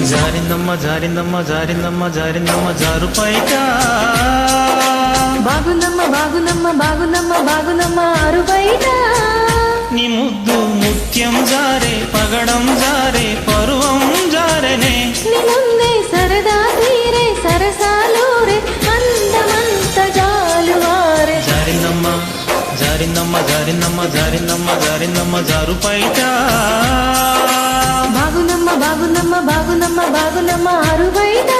జారిందమ్మ జారిందమ్మ జారిందమ్మ జారిందమ్మ జారుపైట బాగుందమ్మ బాగుందమ్మ బాగుందమ్మ బాగుందమ్మ ఆరుబయట నీ ముద్దు ముత్యం జారే పగడం జారే పరువం జారనే నీ ముందే సరదా తీరే సరసాలూరే అందమంత జాలువారే జారిందమ్మ జారిందమ్మ జారిందమ్మ జారిందమ్మ జారిందమ్మ జారుపైట బాగుందమ్మ బాగుందమ్మ బాగుందమ్మ బాగుందమ్మ ఆరుబయట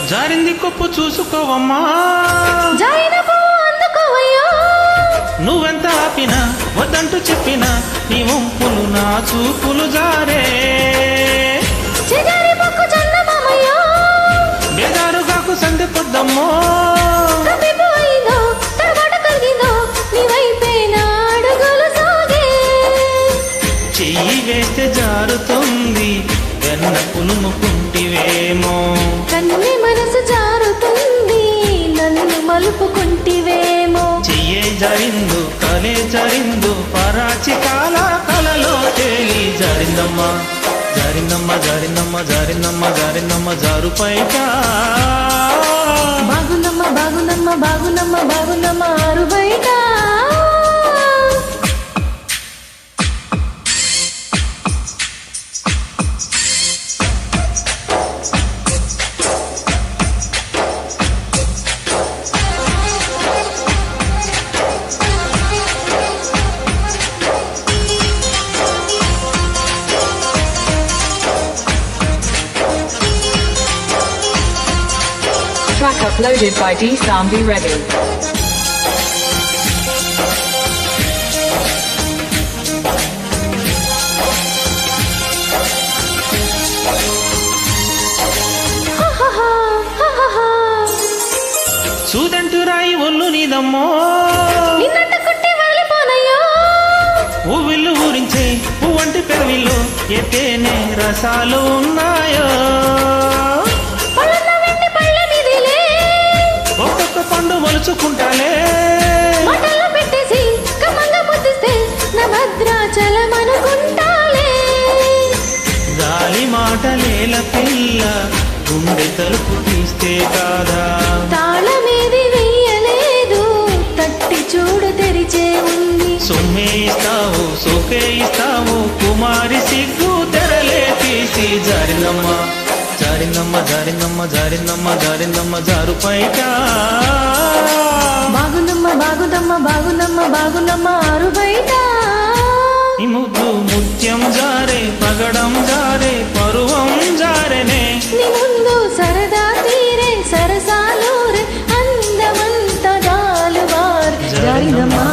జారింది కొప్పు చూసుకోవమ్మా జాయినపు అందుకోవయ్యా నువ్వెంత ఆపినా వద్దంటూ చెప్పినా నీ వంపులు నా చూపులు జారే చెగారి పక్కు చందమామయ్యా బేదారుగాకు సందె పొద్దమ్మో తప్పిపోయిందో తడబాటు కలిగిందో నీ వైపే నా అడుగులు సాగే చెయ్యి వేస్తే జారుతుంది వెన్న పులుముకుంటివేమో కన్ని మనసు జారుతుంది నన్ను మలుపుకుంటివేమో చెయ్యే జారిందు కలే జారిందు పరాచి కాల కలలో తేలి జారిందమ్మ జారిందమ్మ జారిందమ్మ జారిందమ్మ జారిందమ్మ జారుపైట బాగుందమ్మ బాగుందమ్మ బాగుందమ్మ బాగుందమ్మ ఆరుబయట Track uploaded by D Sambi Ready. సూదంటు రాయి ఒళ్ళు నీదమ్మో నిన్నట్టు కుట్టి వెళ్ళిపోనయ్యో ఊవిల్లు ఊరించే పువ్వంటి పెదవిల్లో ఎతేనే రసాలు ఉన్నాయో పళ్ళన్న వెండి పళ్ళ నిధిలే ఒక్కొక్క పండు మలుచుకుంటాలే మాటల్లో పెట్టేసి కమ్మంగా ముద్దిస్తే నా భద్రాచలమనుకుంటాలే గాలి మాటలేల పిల్ల గుండె తలుపు తీస్తే కాదా తాళమేది వెయ్యలేదు తట్టి చూడు తెరిచే ఉంది సొమ్మే ఇస్తావు సోకే ఇస్తావు కుమారి సిగ్గు తెరలే తీసి జారిందమ్మ జారిందమ్మ జారిందమ్మ జారిందమ్మ జారిందమ్మ జారుపైట బాగుందమ్మ బాగుందమ్మ బాగుందమ్మ బాగుందమ్మ ఆరుబయట నీ ముద్దు ముత్యం జారే పగడం జారే పరువం జారెనే నీ ముందు సరదా తీరే సరసాలూరే అందమంత జాలువార్ జారిందమ్మా